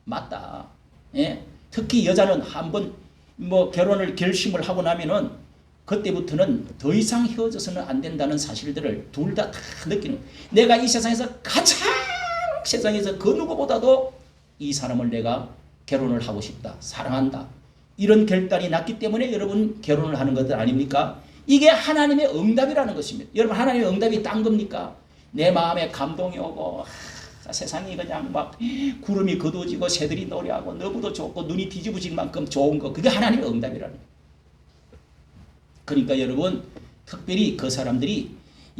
Speaker 1: 맞다. 예? 특히 여자는 한번 결혼을 결심을 하고 나면은 그때부터는 더 이상 헤어져서는 안 된다는 사실들을 둘 다 느끼는 거예요. 내가 이 세상에서 가장 세상에서 그 누구보다도 이 사람을 내가 결혼을 하고 싶다. 사랑한다. 이런 결단이 났기 때문에 여러분 결혼을 하는 것들 아닙니까? 이게 하나님의 응답이라는 것입니다. 여러분 하나님의 응답이 딴 겁니까? 내 마음에 감동이 오고 세상이 그냥 막 구름이 거두어지고 새들이 노래하고 너무도 좋고 눈이 뒤집어질 만큼 좋은 거 그게 하나님의 응답이라는 거예요. 그러니까 여러분 특별히 그 사람들이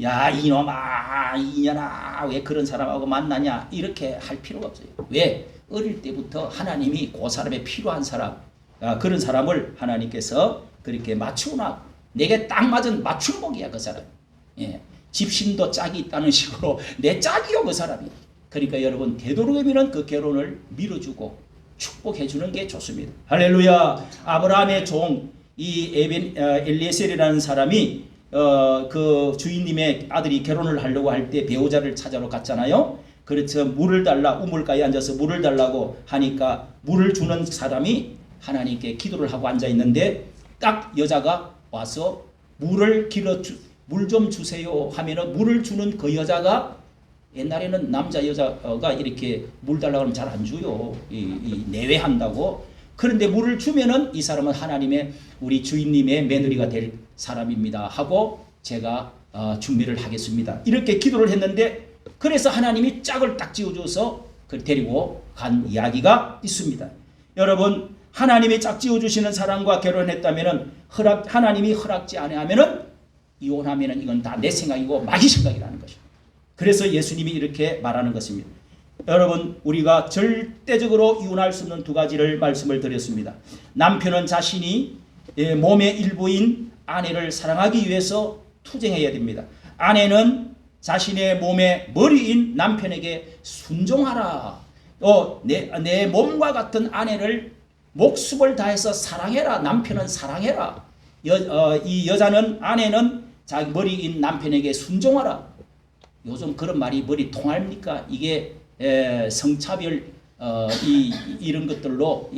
Speaker 1: 야 이놈아 이년아 왜 그런 사람하고 만나냐 이렇게 할 필요가 없어요. 왜? 어릴 때부터 하나님이 그 사람의 필요한 사람 그런 사람을 하나님께서 그렇게 맞추나 내게 딱 맞은 맞춤복이야 그 사람. 예. 집신도 짝이 있다는 식으로 내 짝이요 그 사람이. 그러니까 여러분 되도록이면 그 결혼을 밀어주고 축복해주는 게 좋습니다. 할렐루야. 아브라함의 종 이 엘리에셀이라는 사람이 그 주인님의 아들이 결혼을 하려고 할 때 배우자를 찾아러 갔잖아요. 그래서 물을 달라 우물가에 앉아서 물을 달라고 하니까 물을 주는 사람이 하나님께 기도를 하고 앉아 있는데 딱 여자가 와서 물 좀 주세요 하면은 물을 주는 그 여자가 옛날에는 남자 여자가 이렇게 물 달라고 하면 잘 안 줘요. 내외한다고. 그런데 물을 주면은 이 사람은 하나님의 우리 주인님의 며느리가 될 사람입니다 하고 제가 준비를 하겠습니다. 이렇게 기도를 했는데 그래서 하나님이 짝을 딱 지어줘서 그를 데리고 간 이야기가 있습니다. 여러분 하나님이 짝 지어주시는 사람과 결혼했다면은 하나님이 허락지 않으면은 이혼하면은 이건 다 내 생각이고 마귀 생각이라는 것입니다. 그래서 예수님이 이렇게 말하는 것입니다. 여러분 우리가 절대적으로 이혼할 수 없는 두 가지를 말씀을 드렸습니다. 남편은 자신이 몸의 일부인 아내를 사랑하기 위해서 투쟁해야 됩니다. 아내는 자신의 몸의 머리인 남편에게 순종하라. 또 내 몸과 같은 아내를 목숨을 다해서 사랑해라. 남편은 사랑해라. 이 여자는 아내는 자기 머리인 남편에게 순종하라. 요즘 그런 말이 머리 통합니까? 이게 성차별 이런 것들로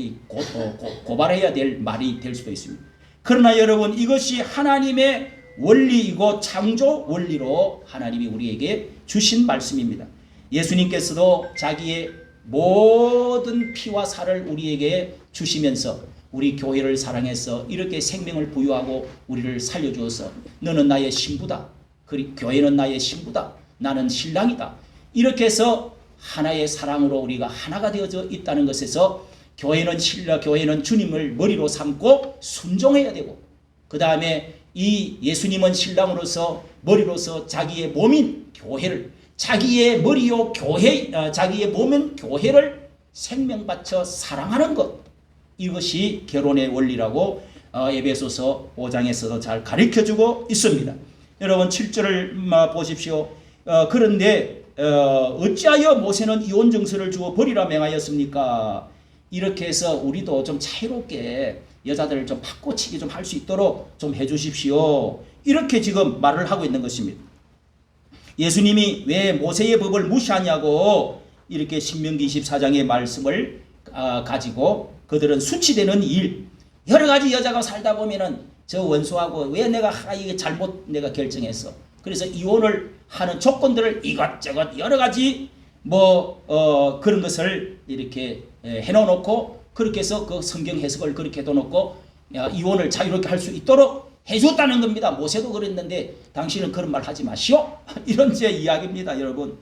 Speaker 1: 고발해야 될 말이 될 수도 있습니다. 그러나 여러분 이것이 하나님의 원리이고 창조 원리로 하나님이 우리에게 주신 말씀입니다. 예수님께서도 자기의 모든 피와 살을 우리에게 주시면서 우리 교회를 사랑해서 이렇게 생명을 부여하고 우리를 살려주어서 너는 나의 신부다. 교회는 나의 신부다. 나는 신랑이다. 이렇게 해서 하나의 사랑으로 우리가 하나가 되어져 있다는 것에서 교회는 교회는 주님을 머리로 삼고 순종해야 되고 그 다음에 이 예수님은 신랑으로서 머리로서 자기의 몸인 교회를 자기의 머리요 교회 자기의 몸인 교회를 생명 바쳐 사랑하는 것 이것이 결혼의 원리라고 에베소서 5장에서도 잘 가르쳐주고 있습니다. 여러분 7절을 보십시오. 그런데 어찌하여 모세는 이혼 증서를 주어 버리라 명하였습니까? 이렇게 해서 우리도 좀 자유롭게 여자들을 좀 바꿔치기 좀 할 수 있도록 좀 해주십시오. 이렇게 지금 말을 하고 있는 것입니다. 예수님이 왜 모세의 법을 무시하냐고 이렇게 신명기 24장의 말씀을 가지고 그들은 수치되는 일, 여러 가지 여자가 살다 보면은 저 원수하고 왜 내가 이게 잘못 내가 결정했어. 그래서 이혼을 하는 조건들을 이것저것 여러 가지 그런 것을 이렇게 해놓고 그렇게 해서 그 성경 해석을 그렇게 해놓고 이혼을 자유롭게 할 수 있도록 해줬다는 겁니다. 모세도 그랬는데 당신은 그런 말 하지 마시오. 이런 제 이야기입니다, 여러분.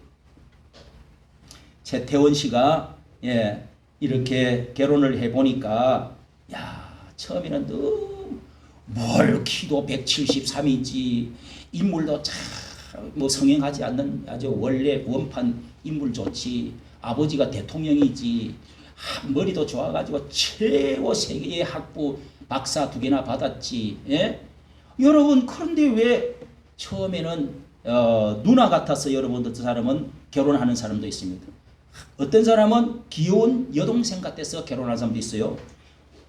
Speaker 1: 최태원 씨가 이렇게 결혼을 해보니까 처음에는 너무 키도 173인치 인물도 참 성행하지 않는 아주 원래 원판 인물 좋지. 아버지가 대통령이지. 머리도 좋아가지고 최고 세계의 학부 박사 2개나 받았지. 여러분 그런데 왜 처음에는 누나 같아서 여러분 어떤 사람은 결혼하는 사람도 있습니다. 어떤 사람은 귀여운 여동생 같아서 결혼한 사람도 있어요.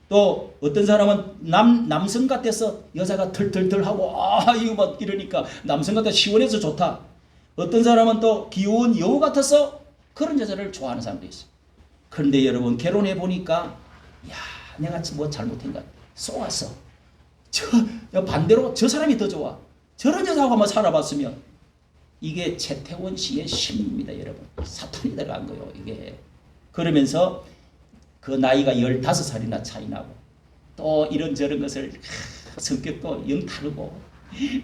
Speaker 1: 또 어떤 사람은 남성 같아서 여자가 털털털하고 이거 이러니까 남성 같아서 시원해서 좋다. 어떤 사람은 또 귀여운 여우 같아서 그런 여자를 좋아하는 사람도 있어요. 그런데 여러분 결혼해 보니까 내가 잘못한 것 쏘았어. 반대로 저 사람이 더 좋아. 저런 여자하고 한번 살아봤으면 이게 최태원 씨의 심리입니다, 여러분. 사탄이 들어간 거예요, 이게. 그러면서 그 나이가 15살이나 차이 나고 또 이런저런 것을 성격도 영 다르고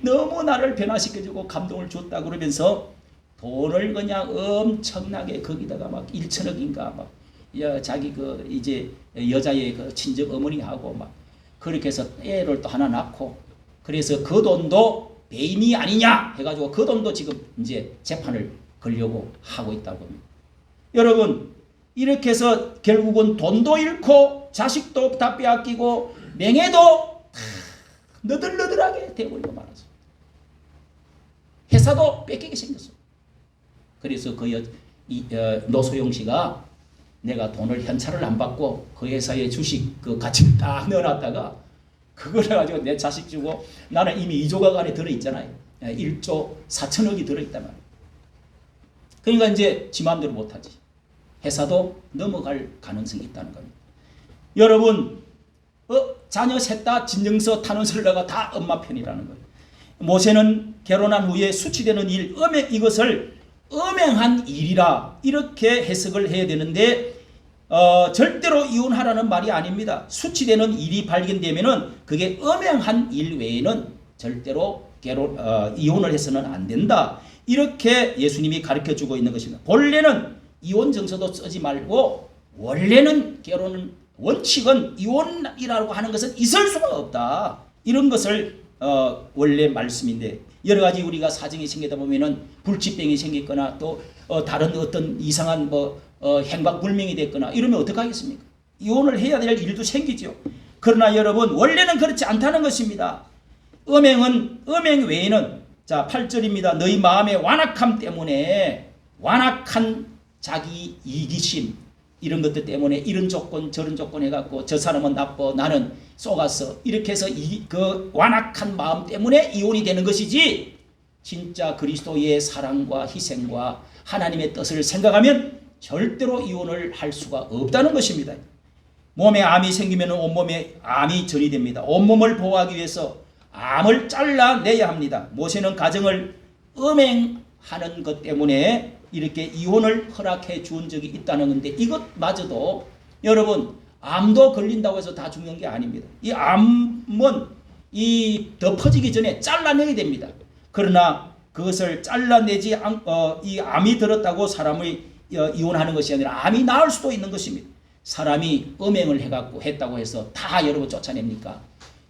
Speaker 1: 너무 나를 변화시켜주고 감동을 줬다 그러면서 돈을 그냥 엄청나게 거기다가 막 1천억인가 막 자기 이제 여자의 친정 어머니하고 막 그렇게 해서 애를 또 하나 낳고 그래서 그 돈도 배임이 아니냐 해가지고 그 돈도 지금 이제 재판을 걸려고 하고 있다고 합니다. 여러분 이렇게 해서 결국은 돈도 잃고 자식도 다 빼앗기고 명예도 너덜너덜하게 되어버리고 말았어. 회사도 뺏기게 생겼어. 그래서 노소영 씨가 내가 돈을 현찰을 안 받고 그 회사의 주식 같이 딱 넣어놨다가 그걸 해가지고 내 자식 주고 나는 이미 2조가 안에 들어있잖아요. 1조 4천억이 들어있단 말이에요. 그러니까 이제 지 마음대로 못하지. 회사도 넘어갈 가능성이 있다는 겁니다. 여러분 자녀 셋 다 진정서 탄원서를 다 엄마 편이라는 거예요. 모세는 결혼한 후에 수치되는 일, 이것을 음행한 일이라 이렇게 해석을 해야 되는데 절대로 이혼하라는 말이 아닙니다. 수치되는 일이 발견되면은 그게 음행한 일 외에는 절대로 이혼을 해서는 안 된다. 이렇게 예수님이 가르쳐주고 있는 것입니다. 본래는 이혼 정서도 쓰지 말고 원래는 원칙은 이혼이라고 하는 것은 있을 수가 없다. 이런 것을 원래 말씀인데 여러 가지 우리가 사정이 생기다 보면은 불치병이 생기거나 또 다른 어떤 이상한 행방불명이 됐거나 이러면 어떡하겠습니까? 이혼을 해야 될 일도 생기죠. 그러나 여러분 원래는 그렇지 않다는 것입니다. 음행 외에는 자 8절입니다. 너희 마음의 완악함 때문에 완악한 자기 이기심 이런 것들 때문에 이런 조건 저런 조건 해갖고 저 사람은 나빠 나는 쏘갔어 이렇게 해서 그 완악한 마음 때문에 이혼이 되는 것이지 진짜 그리스도의 사랑과 희생과 하나님의 뜻을 생각하면 절대로 이혼을 할 수가 없다는 것입니다. 몸에 암이 생기면 온몸에 암이 전이됩니다. 온몸을 보호하기 위해서 암을 잘라내야 합니다. 모세는 가정을 음행하는 것 때문에 이렇게 이혼을 허락해 준 적이 있다는 건데 이것마저도 여러분 암도 걸린다고 해서 다 죽는 게 아닙니다. 이 암은 더 퍼지기 전에 잘라내야 됩니다. 그러나 그것을 잘라내지 이 암이 들었다고 사람이 이혼하는 것이 아니라 암이 나을 수도 있는 것입니다. 사람이 음행을 했다고 해서 다 여러분 쫓아냅니까?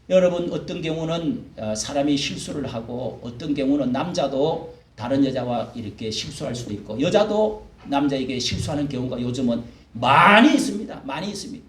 Speaker 1: 여러분 어떤 경우는 사람이 실수를 하고 어떤 경우는 남자도 다른 여자와 이렇게 실수할 수도 있고 여자도 남자에게 실수하는 경우가 요즘은 많이 있습니다. 많이 있습니다.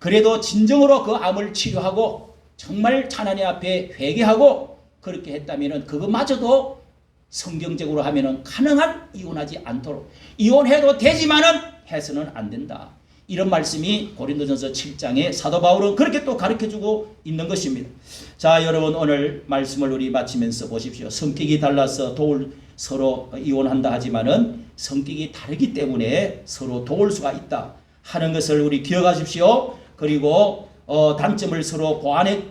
Speaker 1: 그래도 진정으로 그 암을 치료하고 정말 하나님 앞에 회개하고 그렇게 했다면 그것마저도 성경적으로 하면 가능한 이혼하지 않도록 이혼해도 되지만은 해서는 안 된다. 이런 말씀이 고린도전서 7장에 사도 바울은 그렇게 또 가르쳐주고 있는 것입니다. 자 여러분 오늘 말씀을 우리 마치면서 보십시오. 성격이 달라서 도울 서로 이혼한다 하지만은 성격이 다르기 때문에 서로 도울 수가 있다 하는 것을 우리 기억하십시오. 그리고 단점을 서로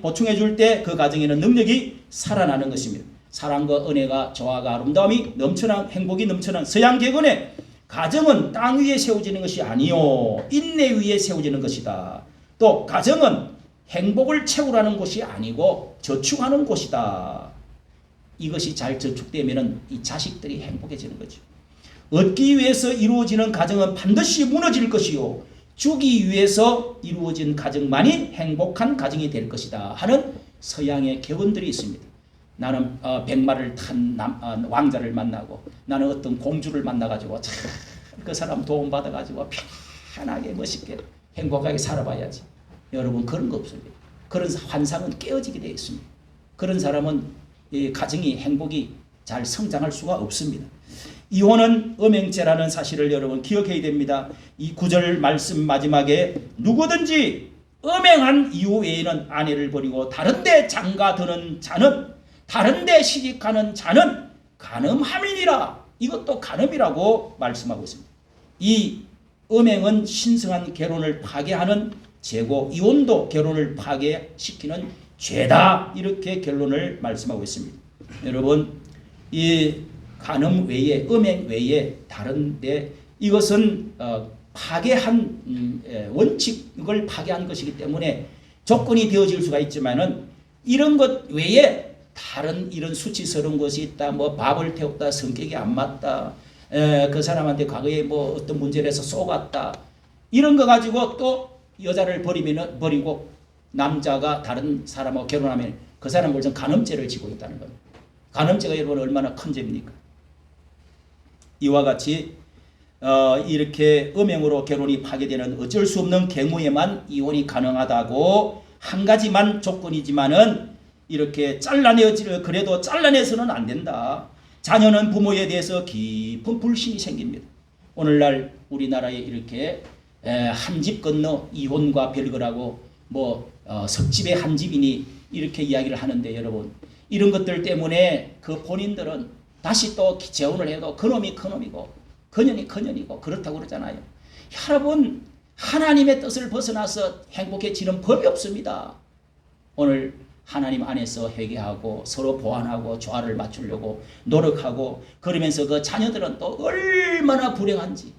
Speaker 1: 보충해 줄 때 그 가정에는 능력이 살아나는 것입니다. 사랑과 은혜가 조화가 아름다움이 넘쳐난 행복이 넘쳐난 서양 객언의 가정은 땅 위에 세워지는 것이 아니요 인내 위에 세워지는 것이다. 또 가정은 행복을 채우라는 곳이 아니고 저축하는 곳이다. 이것이 잘 저축되면 이 자식들이 행복해지는 거죠. 얻기 위해서 이루어지는 가정은 반드시 무너질 것이요 주기 위해서 이루어진 가정만이 행복한 가정이 될 것이다 하는 서양의 격언들이 있습니다. 나는 백마를 탄 왕자를 만나고 나는 어떤 공주를 만나가지고 그 사람 도움받아가지고 편하게 멋있게 행복하게 살아봐야지. 여러분 그런 거 없습니다. 그런 환상은 깨어지게 되어 있습니다. 그런 사람은 이 가정이 행복이 잘 성장할 수가 없습니다. 이혼은 음행죄라는 사실을 여러분 기억해야 됩니다. 이 9절 말씀 마지막에 누구든지 음행한 이유 외에는 아내를 버리고 다른 데 장가드는 자는 다른 데 시집가는 자는 간음함이니라. 이것도 간음이라고 말씀하고 있습니다. 이 음행은 신성한 결혼을 파괴하는 죄고 이혼도 결혼을 파괴시키는 죄다. 이렇게 결론을 말씀하고 있습니다. 여러분 이 간음 외에 음행 외에 다른데 이것은 파괴한 원칙을 파괴한 것이기 때문에 조건이 되어질 수가 있지만은 이런 것 외에 다른 이런 수치스러운 것이 있다. 뭐 밥을 태웠다. 성격이 안 맞다. 그 사람한테 과거에 뭐 어떤 문제를 해서 쏘갔다. 이런 거 가지고 또 여자를 버리고 남자가 다른 사람하고 결혼하면 그 사람을 좀 간음죄를 지고 있다는 겁니다. 간음죄가 여러분 얼마나 큰 죄입니까? 이와 같이 이렇게 음행으로 결혼이 파괴되는 어쩔 수 없는 경우에만 이혼이 가능하다고 한 가지만 조건이지만은 이렇게 그래도 잘라내서는 안 된다. 자녀는 부모에 대해서 깊은 불신이 생깁니다. 오늘날 우리나라에 이렇게 한 집 건너 이혼과 별거라고 석집의 한 집이니 이렇게 이야기를 하는데 여러분 이런 것들 때문에 그 본인들은 다시 또 재혼을 해도 그놈이 그놈이고 그년이 그년이고 그렇다고 그러잖아요. 여러분 하나님의 뜻을 벗어나서 행복해지는 법이 없습니다. 오늘 하나님 안에서 회개하고 서로 보완하고 조화를 맞추려고 노력하고 그러면서 그 자녀들은 또 얼마나 불행한지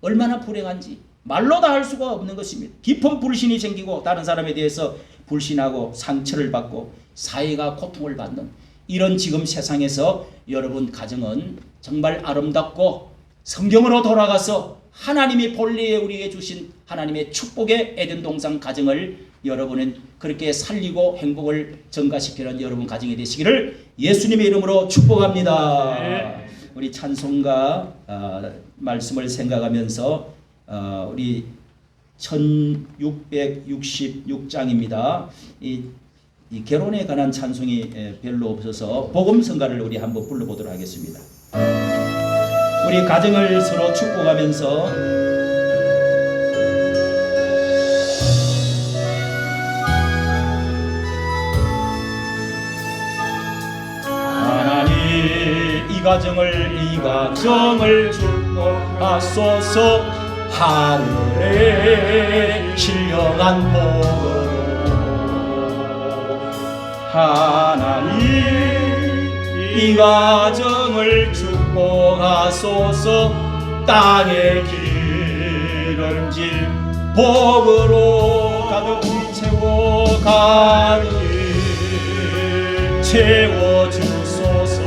Speaker 1: 얼마나 불행한지 말로 다 할 수가 없는 것입니다. 깊은 불신이 생기고 다른 사람에 대해서 불신하고 상처를 받고 사회가 고통을 받는 이런 지금 세상에서 여러분 가정은 정말 아름답고 성경으로 돌아가서 하나님이 본래에 우리에게 주신 하나님의 축복의 에덴 동산 가정을 여러분은 그렇게 살리고 행복을 증가시키는 여러분 가정이 되시기를 예수님의 이름으로 축복합니다. 네. 우리 찬송가 말씀을 생각하면서 우리 1666장입니다. 이 결혼에 관한 찬송이 별로 없어서 복음성가를 우리 한번 불러보도록 하겠습니다. 우리 가정을 서로 축복하면서 이 가정을 축복하소서. 하늘에 신령한 복으로 하나님 이 가정을 축복하소서. 땅에 기름진 복으로 가득히 채워주소서.